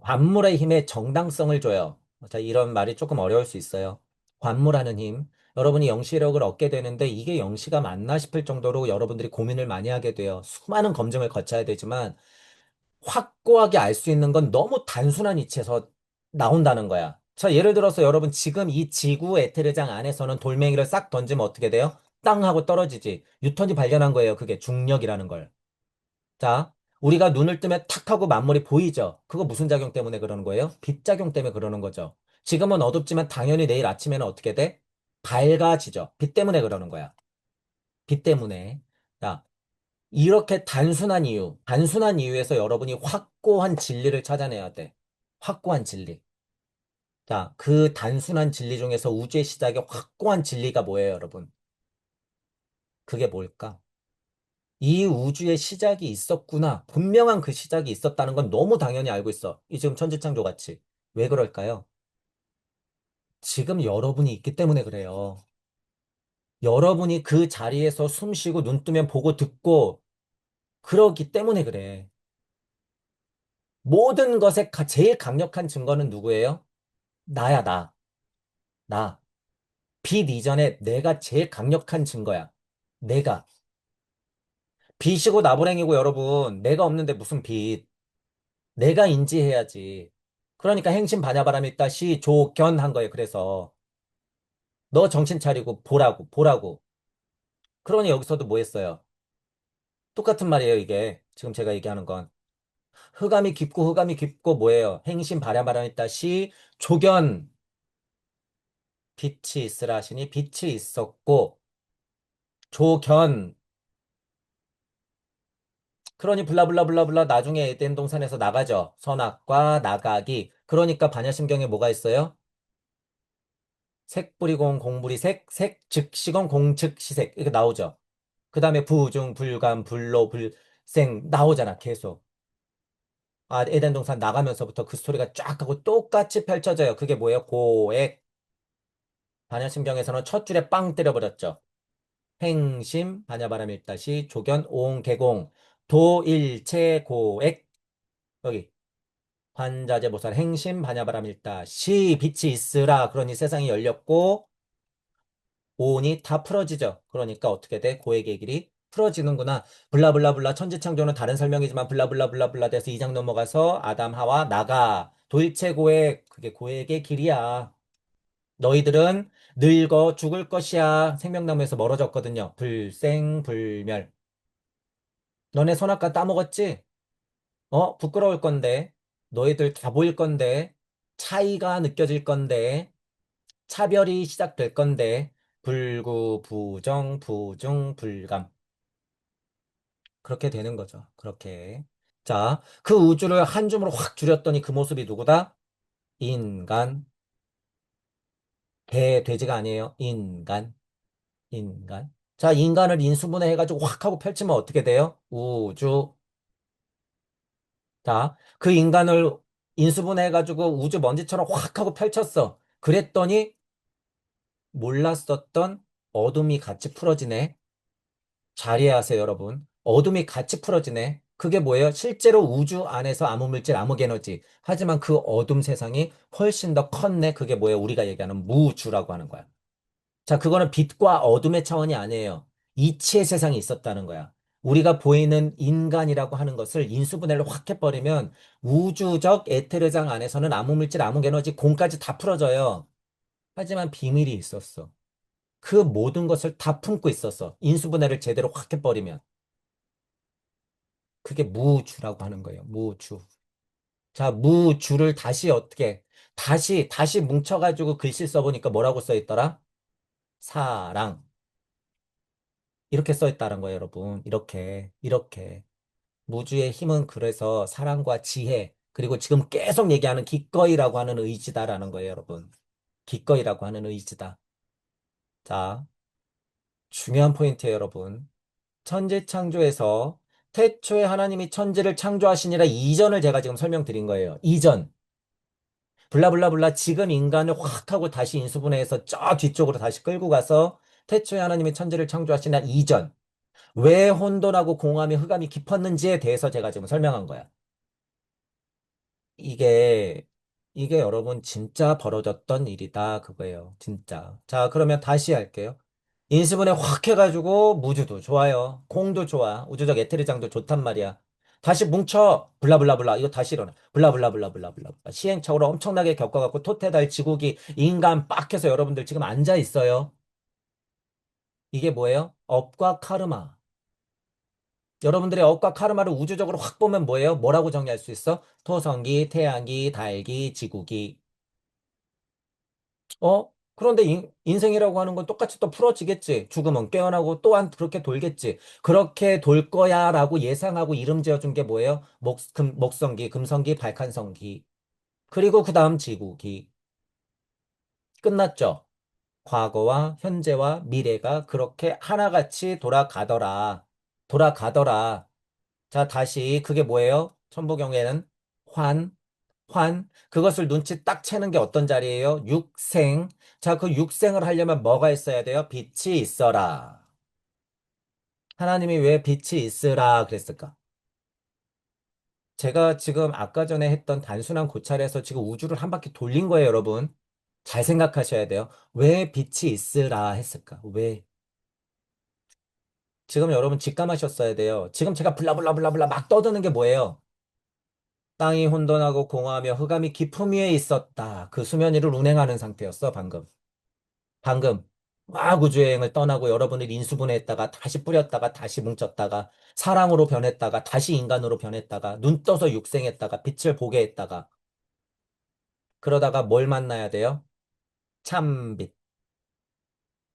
S1: 관물의 힘에 정당성을 줘요. 자, 이런 말이 조금 어려울 수 있어요. 관물하는 힘. 여러분이 영시력을 얻게 되는데 이게 영시가 맞나 싶을 정도로 여러분들이 고민을 많이 하게 돼요. 수많은 검증을 거쳐야 되지만, 확고하게 알 수 있는 건 너무 단순한 이치에서 나온다는 거야. 자, 예를 들어서 여러분 지금 이 지구 에테르장 안에서는 돌멩이를 싹 던지면 어떻게 돼요? 땅 하고 떨어지지. 뉴턴이 발견한 거예요. 그게 중력이라는 걸. 자, 우리가 눈을 뜨면 탁 하고 만물이 보이죠? 그거 무슨 작용 때문에 그러는 거예요? 빛 작용 때문에 그러는 거죠. 지금은 어둡지만 당연히 내일 아침에는 어떻게 돼? 밝아지죠. 빛 때문에 그러는 거야. 빛 때문에. 자, 이렇게 단순한 이유에서 여러분이 확고한 진리를 찾아내야 돼. 확고한 진리. 자, 그 단순한 진리 중에서 우주의 시작의 확고한 진리가 뭐예요, 여러분? 그게 뭘까? 이 우주의 시작이 있었구나. 분명한 그 시작이 있었다는 건 너무 당연히 알고 있어. 이 지금 천지창조 같이. 왜 그럴까요? 지금 여러분이 있기 때문에 그래요. 여러분이 그 자리에서 숨 쉬고 눈 뜨면 보고 듣고 그러기 때문에 그래. 모든 것의 제일 강력한 증거는 누구예요? 나야, 나. 나. 빛 이전에 내가 제일 강력한 증거야. 내가. 빛이고 나부랭이고 여러분, 내가 없는데 무슨 빛. 내가 인지해야지. 그러니까 행신 반야바람이 다시 조견한 거예요. 그래서 너 정신 차리고 보라고. 그러니 여기서도 뭐 했어요? 똑같은 말이에요, 이게. 지금 제가 얘기하는 건. 흑암이 깊고 뭐예요? 행신 반야바람이 다시 조견. 빛이 있으라 하시니 빛이 있었고 조견. 그러니 블라블라블라블라 나중에 에덴 동산에서 나가죠. 선악과 나가기. 그러니까 반야심경에 뭐가 있어요? 색뿌리공 공부리색 색즉시공 공즉시색 이렇게 나오죠. 그 다음에 부중 불감 불로 불생 나오잖아 계속. 아 에덴 동산 나가면서부터 그 스토리가 쫙 하고 똑같이 펼쳐져요. 그게 뭐예요? 고액. 반야심경에서는 첫 줄에 빵 때려버렸죠. 행심 반야바람 일다시 조견 옹개공 도일체 고액. 여기 환자제보살 행심 반야바람 일다시 빛이 있으라. 그러니 세상이 열렸고 오온이 다 풀어지죠. 그러니까 어떻게 돼? 고액의 길이 풀어지는구나. 블라블라블라 천지창조는 다른 설명이지만 블라블라블라블라 돼서 2장 넘어가서 아담 하와 나가 도일체 고액. 그게 고액의 길이야. 너희들은 늙어 죽을 것이야. 생명나무에서 멀어졌거든요. 불생불멸. 너네 손아까 따먹었지? 부끄러울 건데. 너희들 다 보일 건데. 차이가 느껴질 건데. 차별이 시작될 건데. 불구, 부정, 부중, 불감. 그렇게 되는 거죠. 그렇게. 자, 그 우주를 한 줌으로 확 줄였더니 그 모습이 누구다? 인간. 돼지가 아니에요. 인간. 인간. 자, 인간을 인수분해 해가지고 확 하고 펼치면 어떻게 돼요? 우주. 자, 그 인간을 인수분해 해가지고 우주 먼지처럼 확 하고 펼쳤어. 그랬더니 몰랐었던 어둠이 같이 풀어지네. 잘 이해하세요, 여러분. 어둠이 같이 풀어지네. 그게 뭐예요? 실제로 우주 안에서 아무 물질, 암흑 에너지. 하지만 그 어둠 세상이 훨씬 더 컸네. 그게 뭐예요? 우리가 얘기하는 무주라고 하는 거야. 자, 그거는 빛과 어둠의 차원이 아니에요. 이치의 세상이 있었다는 거야. 우리가 보이는 인간이라고 하는 것을 인수분해를 확 해버리면 우주적 에테르장 안에서는 암흑 물질, 암흑 에너지, 공까지 다 풀어져요. 하지만 비밀이 있었어. 그 모든 것을 다 품고 있었어. 인수분해를 제대로 확 해버리면. 그게 무주라고 하는 거예요. 무주. 자, 무주를 다시 어떻게, 다시 뭉쳐가지고 글씨 써보니까 뭐라고 써있더라? 사랑. 이렇게 써있다는 거예요, 여러분. 이렇게. 무주의 힘은 그래서 사랑과 지혜, 그리고 지금 계속 얘기하는 기꺼이라고 하는 의지다라는 거예요, 여러분. 기꺼이라고 하는 의지다. 자, 중요한 포인트예요, 여러분. 천지 창조에서 태초에 하나님이 천지를 창조하시니라 이전을 제가 지금 설명드린 거예요. 이전. 블라블라블라 지금 인간을 확 하고 다시 인수분해해서 저 뒤쪽으로 다시 끌고 가서 태초에 하나님이 천지를 창조하시나 이전. 왜 혼돈하고 공함이 흑암이 깊었는지에 대해서 제가 지금 설명한 거야. 이게, 이게 여러분 진짜 벌어졌던 일이다. 그거예요. 진짜. 자, 그러면 다시 할게요. 인수분해 확 해가지고 무주도 좋아요. 공도 좋아. 우주적 에테르장도 좋단 말이야. 다시 뭉쳐. 블라블라블라. 이거 다시 일어나. 블라블라블라블라블라. 시행착오를 엄청나게 겪어갖고 토테달 지구기 인간 빡 해서 여러분들 지금 앉아 있어요. 이게 뭐예요? 업과 카르마. 여러분들의 억과 카르마를 우주적으로 확 보면 뭐예요? 뭐라고 정리할 수 있어? 토성기, 태양기, 달기, 지구기. 그런데 인생이라고 하는 건 똑같이 또 풀어지겠지. 죽으면 깨어나고 또한 그렇게 돌겠지. 그렇게 돌 거야라고 예상하고 이름 지어준 게 뭐예요? 목성기, 금성기, 발칸성기. 그리고 그 다음 지구기. 끝났죠? 과거와 현재와 미래가 그렇게 하나같이 돌아가더라. 돌아가더라. 자, 다시 그게 뭐예요? 천부경에는 환, 그것을 눈치 딱 채는 게 어떤 자리예요? 육생. 자, 그 육생을 하려면 뭐가 있어야 돼요? 빛이 있어라. 하나님이 왜 빛이 있으라 그랬을까? 제가 지금 아까 전에 했던 단순한 고찰에서 지금 우주를 한 바퀴 돌린 거예요, 여러분. 잘 생각하셔야 돼요. 왜 빛이 있으라 했을까? 왜? 지금 여러분 직감하셨어야 돼요. 지금 제가 블라블라블라블라 막 떠드는 게 뭐예요? 땅이 혼돈하고 공허하며 흑암이 깊음 위에 있었다. 그 수면 위를 운행하는 상태였어, 방금. 방금. 막 우주여행을 떠나고 여러분을 인수분해했다가 다시 뿌렸다가 다시 뭉쳤다가 사랑으로 변했다가 다시 인간으로 변했다가 눈 떠서 육생했다가 빛을 보게 했다가 그러다가 뭘 만나야 돼요? 참빛.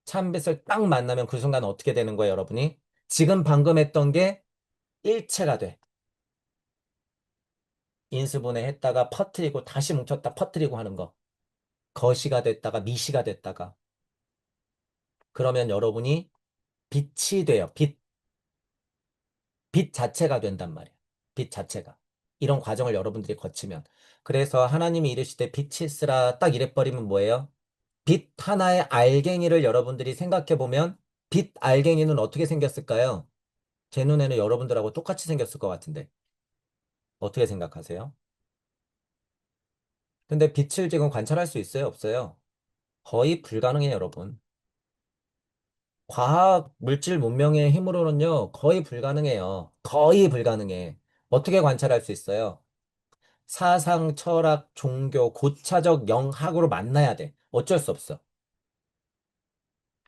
S1: 참빛을 딱 만나면 그 순간 어떻게 되는 거예요, 여러분이? 지금 방금 했던 게 일체가 돼. 인수분해했다가 퍼뜨리고 다시 뭉쳤다 퍼뜨리고 하는 거. 거시가 됐다가 미시가 됐다가 그러면 여러분이 빛이 돼요. 빛 자체가 된단 말이에요. 빛 자체가. 이런 과정을 여러분들이 거치면. 그래서 하나님이 이르시되 빛이 있으라 딱 이래버리면 뭐예요? 빛 하나의 알갱이를 여러분들이 생각해 보면 빛 알갱이는 어떻게 생겼을까요? 제 눈에는 여러분들하고 똑같이 생겼을 것 같은데. 어떻게 생각하세요? 근데 빛을 지금 관찰할 수 있어요? 없어요? 거의 불가능해요, 여러분. 과학, 물질 문명의 힘으로는요, 거의 불가능해요. 거의 불가능해. 어떻게 관찰할 수 있어요? 사상, 철학, 종교, 고차적 영학으로 만나야 돼. 어쩔 수 없어.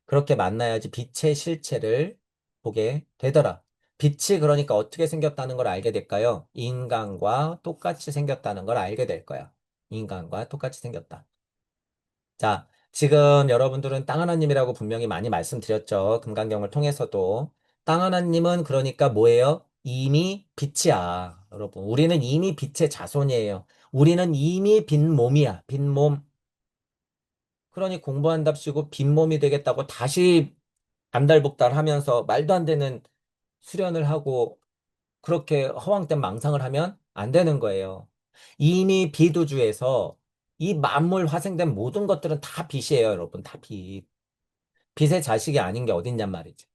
S1: 그렇게 만나야지 빛의 실체를 보게 되더라. 빛이 그러니까 어떻게 생겼다는 걸 알게 될까요? 인간과 똑같이 생겼다는 걸 알게 될 거야. 인간과 똑같이 생겼다. 자, 지금 여러분들은 땅 하나님이라고 분명히 많이 말씀드렸죠. 금강경을 통해서도. 땅 하나님은 그러니까 뭐예요? 이미 빛이야. 여러분, 우리는 이미 빛의 자손이에요. 우리는 이미 빈 몸이야. 빈 몸. 그러니 공부한답시고 빈 몸이 되겠다고 다시 안달복달 하면서 말도 안 되는 수련을 하고 그렇게 허황된 망상을 하면 안 되는 거예요. 이미 비두주에서 이 만물 화생된 모든 것들은 다 빛이에요, 여러분. 다 빛. 빛의 자식이 아닌 게 어딨냔 말이지.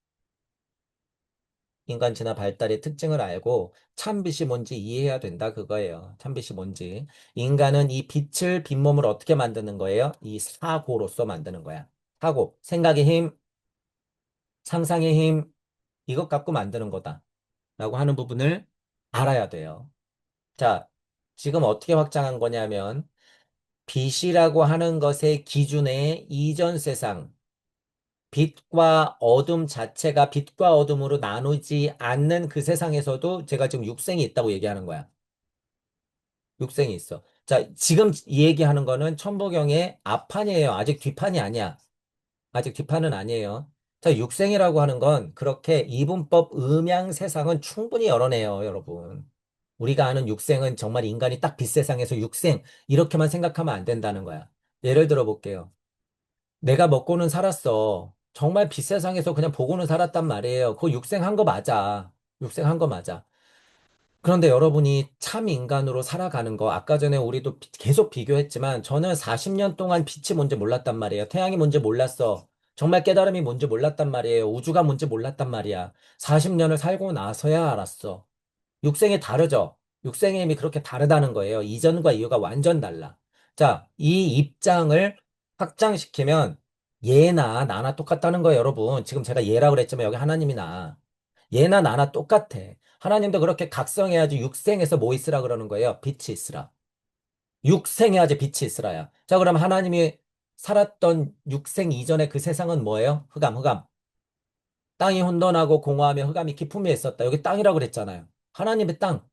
S1: 인간 진화 발달의 특징을 알고 참빛이 뭔지 이해해야 된다 그거예요. 참빛이 뭔지. 인간은 이 빛을 빈몸을 어떻게 만드는 거예요? 이 사고로서 만드는 거야. 사고, 생각의 힘, 상상의 힘, 이것 갖고 만드는 거다. 라고 하는 부분을 알아야 돼요. 자, 지금 어떻게 확장한 거냐면 빛이라고 하는 것의 기준에 이전 세상, 빛과 어둠 자체가 빛과 어둠으로 나누지 않는 그 세상에서도 제가 지금 육생이 있다고 얘기하는 거야. 육생이 있어. 자, 지금 이 얘기하는 거는 천부경의 앞판이에요. 아직 뒷판이 아니야. 아직 뒷판은 아니에요. 자, 육생이라고 하는 건 그렇게 이분법 음양 세상은 충분히 열어내요, 여러분. 우리가 아는 육생은 정말 인간이 딱 빛세상에서 육생, 이렇게만 생각하면 안 된다는 거야. 예를 들어 볼게요. 내가 먹고는 살았어. 정말 빛세상에서 그냥 보고는 살았단 말이에요. 그거 육생한 거 맞아. 육생한 거 맞아. 그런데 여러분이 참 인간으로 살아가는 거, 아까 전에 우리도 계속 비교했지만, 저는 40년 동안 빛이 뭔지 몰랐단 말이에요. 태양이 뭔지 몰랐어. 정말 깨달음이 뭔지 몰랐단 말이에요. 우주가 뭔지 몰랐단 말이야. 40년을 살고 나서야 알았어. 육생이 다르죠? 육생의 힘이 그렇게 다르다는 거예요. 이전과 이후가 완전 달라. 자, 이 입장을 확장시키면 얘나 나나 똑같다는 거예요, 여러분. 지금 제가 얘라 그랬지만 여기 하나님이 나. 얘나 나나 똑같아. 하나님도 그렇게 각성해야지 육생에서 뭐 있으라 그러는 거예요? 빛이 있으라. 육생해야지 빛이 있으라야. 자, 그럼 하나님이 살았던 육생 이전의 그 세상은 뭐예요? 흑암, 흑암. 땅이 혼돈하고 공허하며 흑암이 깊음에 있었다. 여기 땅이라고 그랬잖아요. 하나님의 땅.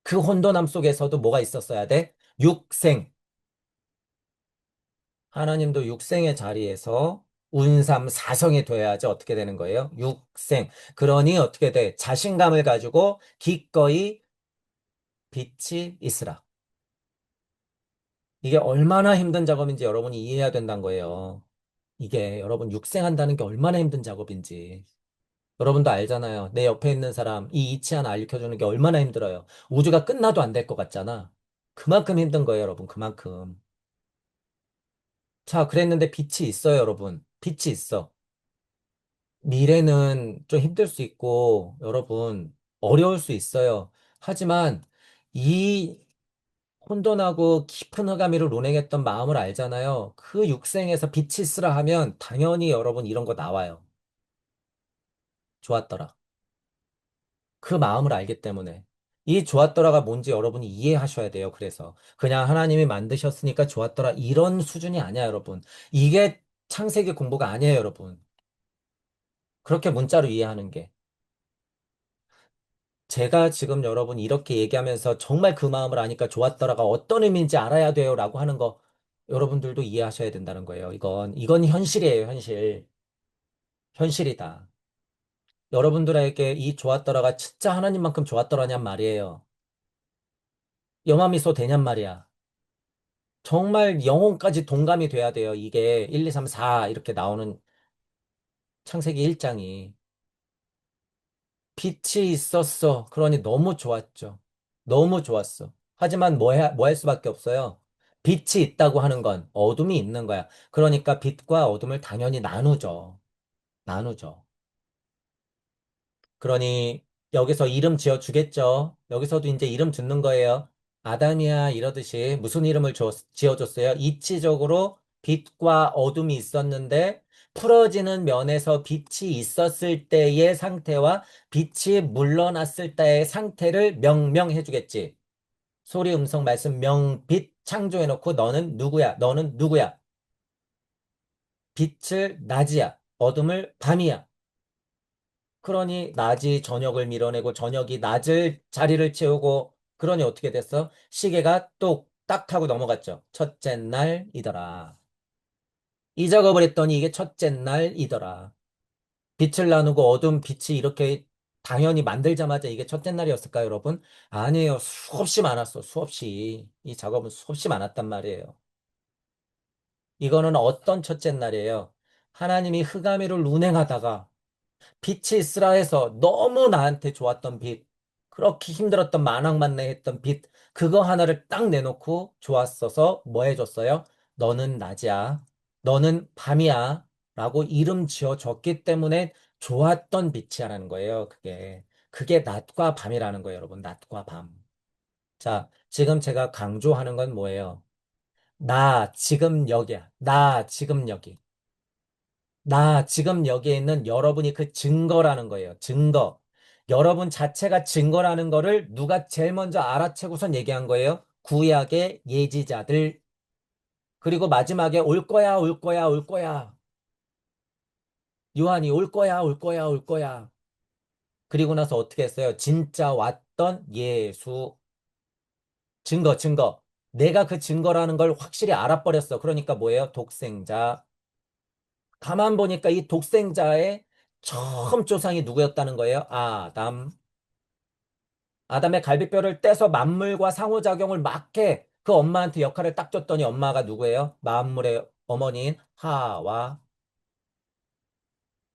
S1: 그 혼돈함 속에서도 뭐가 있었어야 돼? 육생. 하나님도 육생의 자리에서 운삼 사성이 돼야지 어떻게 되는 거예요? 육생. 그러니 어떻게 돼? 자신감을 가지고 기꺼이 빛이 있으라. 이게 얼마나 힘든 작업인지 여러분이 이해해야 된다는 거예요. 이게 여러분 육생한다는 게 얼마나 힘든 작업인지. 여러분도 알잖아요. 내 옆에 있는 사람, 이 이치 하나 알려주는 게 얼마나 힘들어요. 우주가 끝나도 안 될 것 같잖아. 그만큼 힘든 거예요, 여러분. 그만큼. 자, 그랬는데 빛이 있어요, 여러분. 빛이 있어. 미래는 좀 힘들 수 있고, 여러분, 어려울 수 있어요. 하지만 이 혼돈하고 깊은 흑암이를 논행했던 마음을 알잖아요. 그 육생에서 빛이 있으라 하면 당연히 여러분 이런 거 나와요. 좋았더라. 그 마음을 알기 때문에. 이 좋았더라가 뭔지 여러분이 이해하셔야 돼요. 그래서 그냥 하나님이 만드셨으니까 좋았더라 이런 수준이 아니야, 여러분. 이게 창세기 공부가 아니에요, 여러분. 그렇게 문자로 이해하는 게. 제가 지금 여러분 이렇게 얘기하면서 정말 그 마음을 아니까 좋았더라가 어떤 의미인지 알아야 돼요라고 하는 거 여러분들도 이해하셔야 된다는 거예요. 이건 현실이에요, 현실. 현실이다. 여러분들에게 이 좋았더라가 진짜 하나님만큼 좋았더라냔 말이에요. 영화미소 되냔 말이야. 정말 영혼까지 동감이 돼야 돼요. 이게 1, 2, 3, 4 이렇게 나오는 창세기 1장이. 빛이 있었어. 그러니 너무 좋았죠. 너무 좋았어. 하지만 뭐 할 수밖에 없어요. 빛이 있다고 하는 건 어둠이 있는 거야. 그러니까 빛과 어둠을 당연히 나누죠. 나누죠. 그러니 여기서 이름 지어 주겠죠. 여기서도 이제 이름 짓는 거예요. 아담이야 이러듯이 무슨 이름을 지어줬어요? 이치적으로 빛과 어둠이 있었는데 풀어지는 면에서 빛이 있었을 때의 상태와 빛이 물러났을 때의 상태를 명명해 주겠지. 소리, 음성, 말씀, 명빛 창조해 놓고 너는 누구야? 너는 누구야? 빛을 낮이야. 어둠을 밤이야. 그러니 낮이 저녁을 밀어내고 저녁이 낮을 자리를 채우고 그러니 어떻게 됐어? 시계가 뚝딱 하고 넘어갔죠. 첫째 날이더라. 이 작업을 했더니 이게 첫째 날이더라. 빛을 나누고 어둠 빛이 이렇게 당연히 만들자마자 이게 첫째 날이었을까요, 여러분? 아니에요. 수없이 많았어. 수없이. 이 작업은 수없이 많았단 말이에요. 이거는 어떤 첫째 날이에요? 하나님이 흑암의를 운행하다가 빛이 있으라 해서 너무 나한테 좋았던 빛, 그렇게 힘들었던 만왕만내 했던 빛, 그거 하나를 딱 내놓고 좋았어서 뭐 해줬어요? 너는 낮이야. 너는 밤이야. 라고 이름 지어줬기 때문에 좋았던 빛이라는 거예요. 그게 낮과 밤이라는 거예요, 여러분. 낮과 밤. 자, 지금 제가 강조하는 건 뭐예요? 나 지금 여기야. 나 지금 여기. 나 지금 여기에 있는 여러분이 그 증거라는 거예요. 증거. 여러분 자체가 증거라는 거를 누가 제일 먼저 알아채고선 얘기한 거예요? 구약의 예지자들. 그리고 마지막에 올 거야, 올 거야, 올 거야. 요한이 올 거야, 올 거야, 올 거야. 그리고 나서 어떻게 했어요? 진짜 왔던 예수. 증거, 증거. 내가 그 증거라는 걸 확실히 알아버렸어. 그러니까 뭐예요? 독생자. 가만 보니까 이 독생자의 처음 조상이 누구였다는 거예요? 아담. 아담의 갈비뼈를 떼서 만물과 상호작용을 막게 그 엄마한테 역할을 딱 줬더니 엄마가 누구예요? 만물의 어머니인 하와.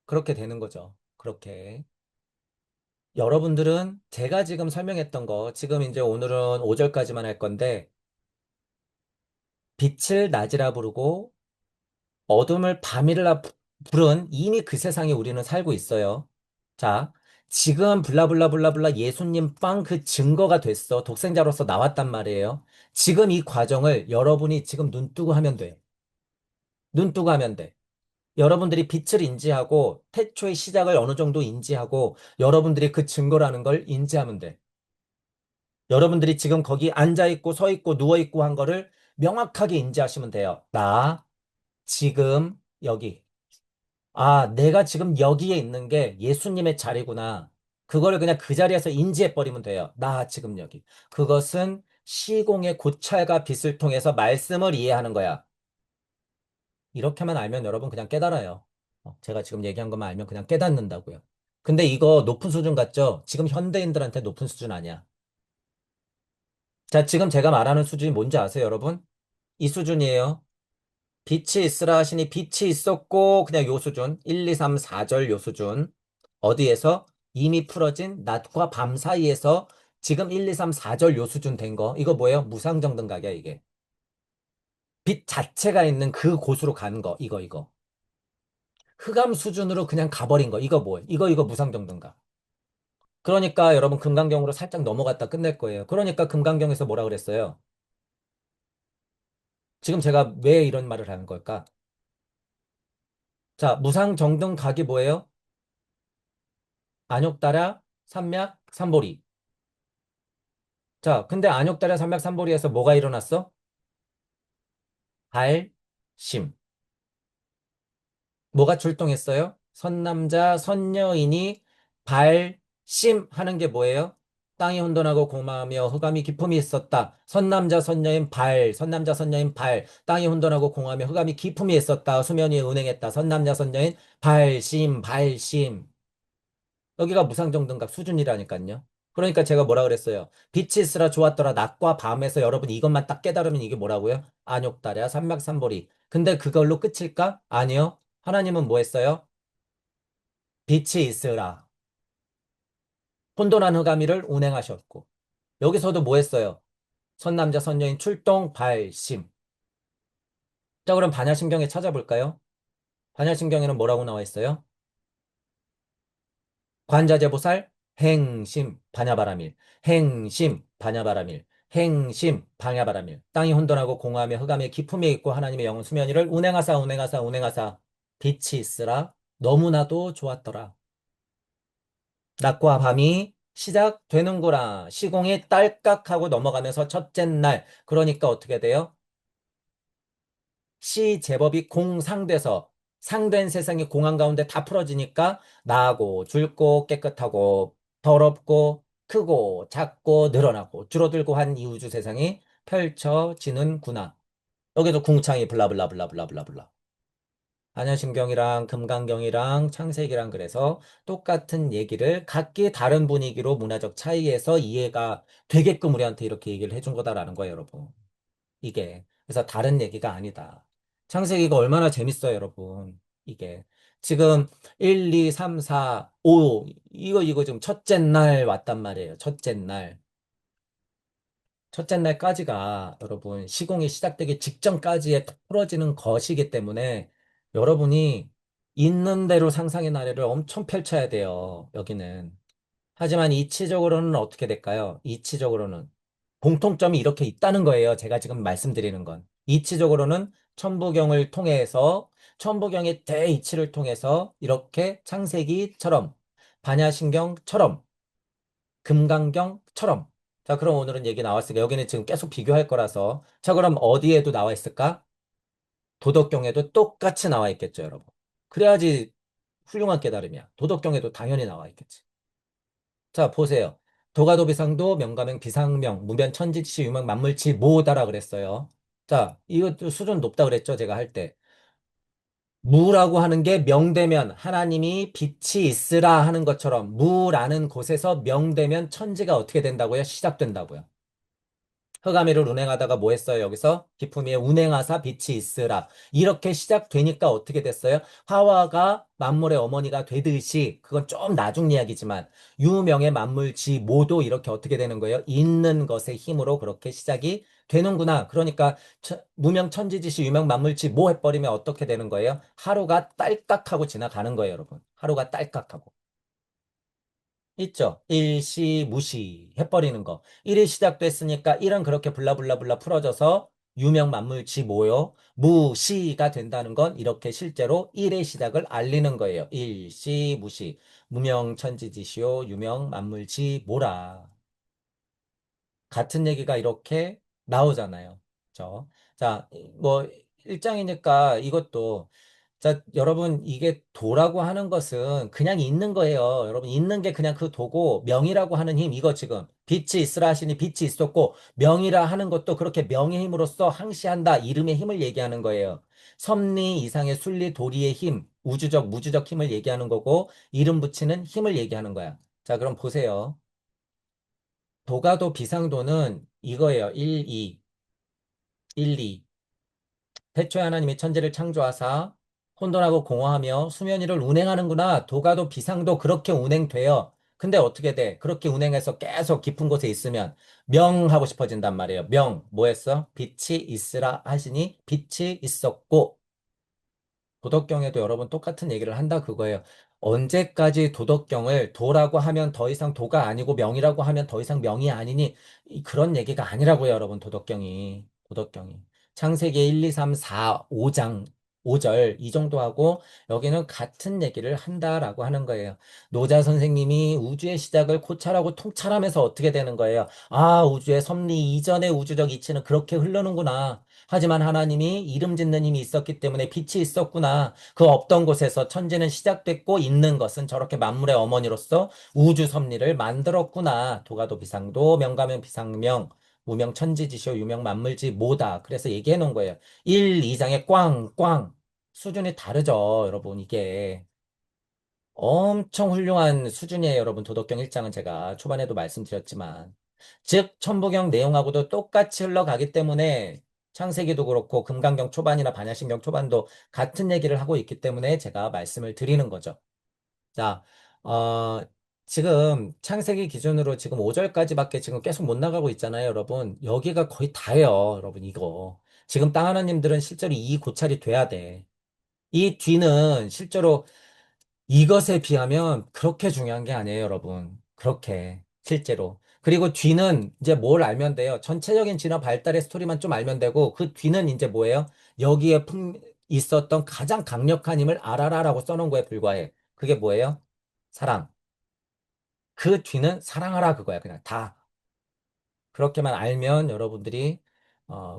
S1: 그렇게 되는 거죠. 그렇게. 여러분들은 제가 지금 설명했던 거, 지금 이제 오늘은 5절까지만 할 건데, 빛을 낮이라 부르고 어둠을 밤이라 부른 이미 그 세상에 우리는 살고 있어요. 자, 지금 블라블라블라블라 예수님 빵 그 증거가 됐어. 독생자로서 나왔단 말이에요. 지금 이 과정을 여러분이 지금 눈 뜨고 하면 돼. 눈 뜨고 하면 돼. 여러분들이 빛을 인지하고 태초의 시작을 어느 정도 인지하고 여러분들이 그 증거라는 걸 인지하면 돼. 여러분들이 지금 거기 앉아 있고 서 있고 누워 있고 한 거를 명확하게 인지하시면 돼요. 나 지금 여기. 아, 내가 지금 여기에 있는 게 예수님의 자리구나. 그거를 그냥 그 자리에서 인지해버리면 돼요. 나 지금 여기. 그것은 시공의 고찰과 빛을 통해서 말씀을 이해하는 거야. 이렇게만 알면 여러분 그냥 깨달아요. 제가 지금 얘기한 것만 알면 그냥 깨닫는다고요. 근데 이거 높은 수준 같죠? 지금 현대인들한테 높은 수준 아니야. 자, 지금 제가 말하는 수준이 뭔지 아세요, 여러분? 이 수준이에요. 빛이 있으라 하시니 빛이 있었고, 그냥 요 수준. 1, 2, 3, 4절 요 수준. 어디에서? 이미 풀어진 낮과 밤 사이에서 지금 1, 2, 3, 4절 요 수준 된 거. 이거 뭐예요? 무상정등각이야, 이게. 빛 자체가 있는 그 곳으로 가는 거. 이거. 흑암 수준으로 그냥 가버린 거. 이거 뭐예요? 이거 무상정등각. 그러니까 여러분 금강경으로 살짝 넘어갔다 끝낼 거예요. 그러니까 금강경에서 뭐라 그랬어요? 지금 제가 왜 이런 말을 하는 걸까? 자, 무상정등각이 뭐예요? 안욕따라 삼맥 삼보리. 자, 근데 안욕따라 삼맥 삼보리에서 뭐가 일어났어? 발심. 뭐가 출동했어요? 선남자, 선여인이 발심하는 게 뭐예요? 땅이 혼돈하고 공허하며 흑암이 기품이 있었다. 선남자, 선녀인 발, 선남자, 선녀인 발, 땅이 혼돈하고 공허하며 흑암이 기품이 있었다. 수면이 운행했다. 선남자, 선녀인 발심. 여기가 무상정등각 수준이라니까요. 그러니까 제가 뭐라 그랬어요? 빛이 있으라 좋았더라. 낮과 밤에서 여러분 이것만 딱 깨달으면 이게 뭐라고요? 안욕다랴 삼맥삼보리. 근데 그걸로 끝일까? 아니요. 하나님은 뭐 했어요? 빛이 있으라. 혼돈한 흑암이를 운행하셨고. 여기서도 뭐 했어요? 선남자 선녀인 출동 발심. 자, 그럼 반야신경에 찾아볼까요? 반야신경에는 뭐라고 나와 있어요? 관자재보살 행심 반야바라밀 행심 반야바라밀 행심 반야바라밀 땅이 혼돈하고 공허하며 흑암의 기품에 있고 하나님의 영은 수면위를 운행하사 빛이 있으라 너무나도 좋았더라. 낮과 밤이 시작되는구나. 시공이 딸깍하고 넘어가면서 첫째 날 그러니까 어떻게 돼요? 시 제법이 공상돼서 상된 세상이 공한 가운데 다 풀어지니까 나고 굵고 깨끗하고 더럽고 크고 작고 늘어나고 줄어들고 한 이 우주 세상이 펼쳐지는구나. 여기도 궁창이 블라블라블라블라블라블라. 반야심경이랑 금강경이랑 창세기랑 그래서 똑같은 얘기를 각기 다른 분위기로 문화적 차이에서 이해가 되게끔 우리한테 이렇게 얘기를 해준 거다라는 거예요, 여러분. 이게. 그래서 다른 얘기가 아니다. 창세기가 얼마나 재밌어요, 여러분. 이게. 지금 1, 2, 3, 4, 5, 이거 지금 첫째 날 왔단 말이에요. 첫째 날. 첫째 날까지가 여러분 시공이 시작되기 직전까지에 풀어지는 것이기 때문에 여러분이 있는 대로 상상의 나래를 엄청 펼쳐야 돼요. 여기는. 하지만 이치적으로는 어떻게 될까요? 이치적으로는 공통점이 이렇게 있다는 거예요. 제가 지금 말씀드리는 건. 이치적으로는 천부경을 통해서 천부경의 대이치를 통해서 이렇게 창세기처럼 반야신경처럼 금강경처럼 자, 그럼 오늘은 얘기 나왔으니까 여기는 지금 계속 비교할 거라서 자, 그럼 어디에도 나와 있을까? 도덕경에도 똑같이 나와 있겠죠, 여러분. 그래야지 훌륭한 깨달음이야. 도덕경에도 당연히 나와 있겠지. 자, 보세요. 도가도비상도 명가명 비상명 무변천지치 유명 만물치 모다라 그랬어요. 자, 이것도 수준 높다 그랬죠, 제가 할 때. 무라고 하는 게 명되면 하나님이 빛이 있으라 하는 것처럼 무라는 곳에서 명되면 천지가 어떻게 된다고요? 시작된다고요. 흑암이를 운행하다가 뭐 했어요? 여기서 기품위에 운행하사 빛이 있으라. 이렇게 시작되니까 어떻게 됐어요? 화와가 만물의 어머니가 되듯이 그건 좀 나중 이야기지만 유명의 만물지 모도 이렇게 어떻게 되는 거예요? 있는 것의 힘으로 그렇게 시작이 되는구나. 그러니까 무명천지지시 유명만물지 모 해버리면 어떻게 되는 거예요? 하루가 딸깍하고 지나가는 거예요, 여러분. 하루가 딸깍하고. 있죠. 일시, 무시 해버리는 거. 일이 시작됐으니까 일은 그렇게 블라블라블라 풀어져서 유명 만물치 모여 무시가 된다는 건 이렇게 실제로 일의 시작을 알리는 거예요. 일시, 무시. 무명천지지시오 유명 만물치 모라. 같은 얘기가 이렇게 나오잖아요. 그죠? 자, 뭐 일장이니까 이것도 자, 여러분, 이게 도라고 하는 것은 그냥 있는 거예요. 여러분, 있는 게 그냥 그 도고, 명이라고 하는 힘, 이거 지금, 빛이 있으라 하시니 빛이 있었고, 명이라 하는 것도 그렇게 명의 힘으로써 항시한다, 이름의 힘을 얘기하는 거예요. 섭리 이상의 순리, 도리의 힘, 우주적, 무주적 힘을 얘기하는 거고, 이름 붙이는 힘을 얘기하는 거야. 자, 그럼 보세요. 도가도 비상도는 이거예요. 1, 2, 1, 2. 태초에 하나님이 천지를 창조하사 혼돈하고 공허하며 수면 위를 운행하는구나. 도가도 비상도 그렇게 운행돼요. 근데 어떻게 돼? 그렇게 운행해서 계속 깊은 곳에 있으면 명하고 싶어진단 말이에요. 명. 뭐 했어? 빛이 있으라 하시니 빛이 있었고 도덕경에도 여러분 똑같은 얘기를 한다 그거예요. 언제까지 도덕경을 도라고 하면 더 이상 도가 아니고 명이라고 하면 더 이상 명이 아니니 그런 얘기가 아니라고요, 여러분. 도덕경이. 도덕경이. 창세기 1, 2, 3, 4, 5장 5절 이 정도 하고 여기는 같은 얘기를 한다라고 하는 거예요. 노자 선생님이 우주의 시작을 고찰하고 통찰하면서 어떻게 되는 거예요? 아, 우주의 섭리 이전의 우주적 이치는 그렇게 흐르는구나. 하지만 하나님이 이름 짓는 힘이 있었기 때문에 빛이 있었구나. 그 없던 곳에서 천지는 시작됐고 있는 것은 저렇게 만물의 어머니로서 우주 섭리를 만들었구나. 도가도 비상도, 명가명 비상명, 무명 천지지시오, 유명 만물지 뭐다. 그래서 얘기해 놓은 거예요. 1, 2장에 꽝. 수준이 다르죠, 여러분, 이게. 엄청 훌륭한 수준이에요, 여러분. 도덕경 1장은 제가 초반에도 말씀드렸지만. 즉, 천부경 내용하고도 똑같이 흘러가기 때문에 창세기도 그렇고 금강경 초반이나 반야신경 초반도 같은 얘기를 하고 있기 때문에 제가 말씀을 드리는 거죠. 자, 어, 지금 창세기 기준으로 지금 5절까지밖에 지금 계속 못 나가고 있잖아요, 여러분. 여기가 거의 다예요, 여러분, 이거. 지금 땅 하나님들은 실제로 이 고찰이 돼야 돼. 이 뒤는 실제로 이것에 비하면 그렇게 중요한 게 아니에요, 여러분. 그렇게, 실제로. 그리고 뒤는 이제 뭘 알면 돼요. 전체적인 진화 발달의 스토리만 좀 알면 되고, 그 뒤는 이제 뭐예요? 여기에 있었던 가장 강력한 힘을 알아라라고 써놓은 거에 불과해. 그게 뭐예요? 사랑. 그 뒤는 사랑하라 그거야, 그냥 다. 그렇게만 알면 여러분들이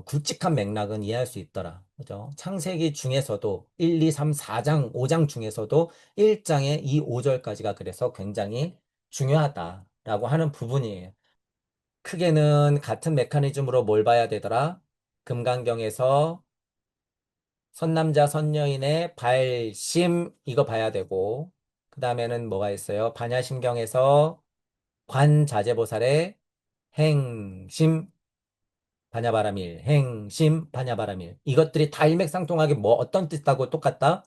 S1: 굵직한 맥락은 이해할 수 있더라. 그죠? 창세기 중에서도 1, 2, 3, 4장, 5장 중에서도 1장의 이 5절까지가 그래서 굉장히 중요하다라고 하는 부분이에요. 크게는 같은 메커니즘으로 뭘 봐야 되더라? 금강경에서 선남자 선여인의 발심 이거 봐야 되고 그 다음에는 뭐가 있어요? 반야심경에서 관자재보살의 행심 반야바라밀, 행심, 반야바라밀. 이것들이 다 일맥상통하게 뭐 어떤 뜻하고 똑같다?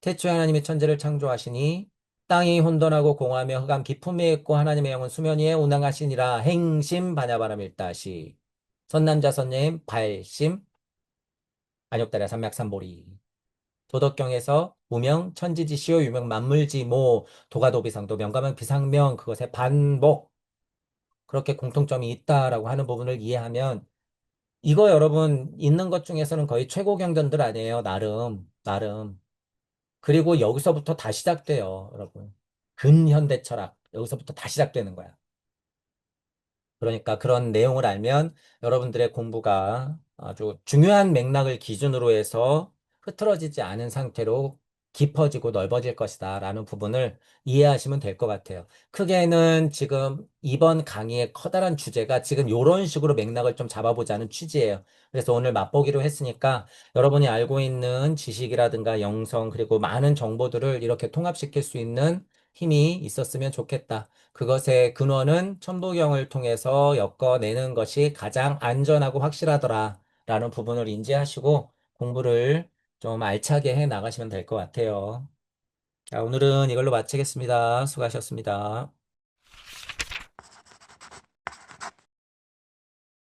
S1: 태초에 하나님이 천지를 창조하시니 땅이 혼돈하고 공허하며 흑암 깊음에 있고 하나님의 영은 수면 위에 운항하시니라 행심, 반야바라밀 다시. 선남자 선녀임, 발심, 안욕다리아 삼맥삼보리. 도덕경에서 무명, 천지지시오, 유명, 만물지모, 도가도비상도, 명가명, 비상명, 그것의 반복. 그렇게 공통점이 있다라고 하는 부분을 이해하면 이거 여러분 있는 것 중에서는 거의 최고 경전들 아니에요. 나름. 그리고 여기서부터 다 시작돼요, 여러분. 근현대 철학. 여기서부터 다 시작되는 거야. 그러니까 그런 내용을 알면 여러분들의 공부가 아주 중요한 맥락을 기준으로 해서 흐트러지지 않은 상태로 깊어지고 넓어질 것이다 라는 부분을 이해하시면 될 것 같아요. 크게는 지금 이번 강의의 커다란 주제가 지금 이런 식으로 맥락을 좀 잡아보자는 취지예요. 그래서 오늘 맛보기로 했으니까 여러분이 알고 있는 지식이라든가 영성 그리고 많은 정보들을 이렇게 통합시킬 수 있는 힘이 있었으면 좋겠다. 그것의 근원은 천부경을 통해서 엮어내는 것이 가장 안전하고 확실하더라. 라는 부분을 인지하시고 공부를 좀 알차게 해 나가시면 될 것 같아요. 자, 오늘은 이걸로 마치겠습니다. 수고하셨습니다.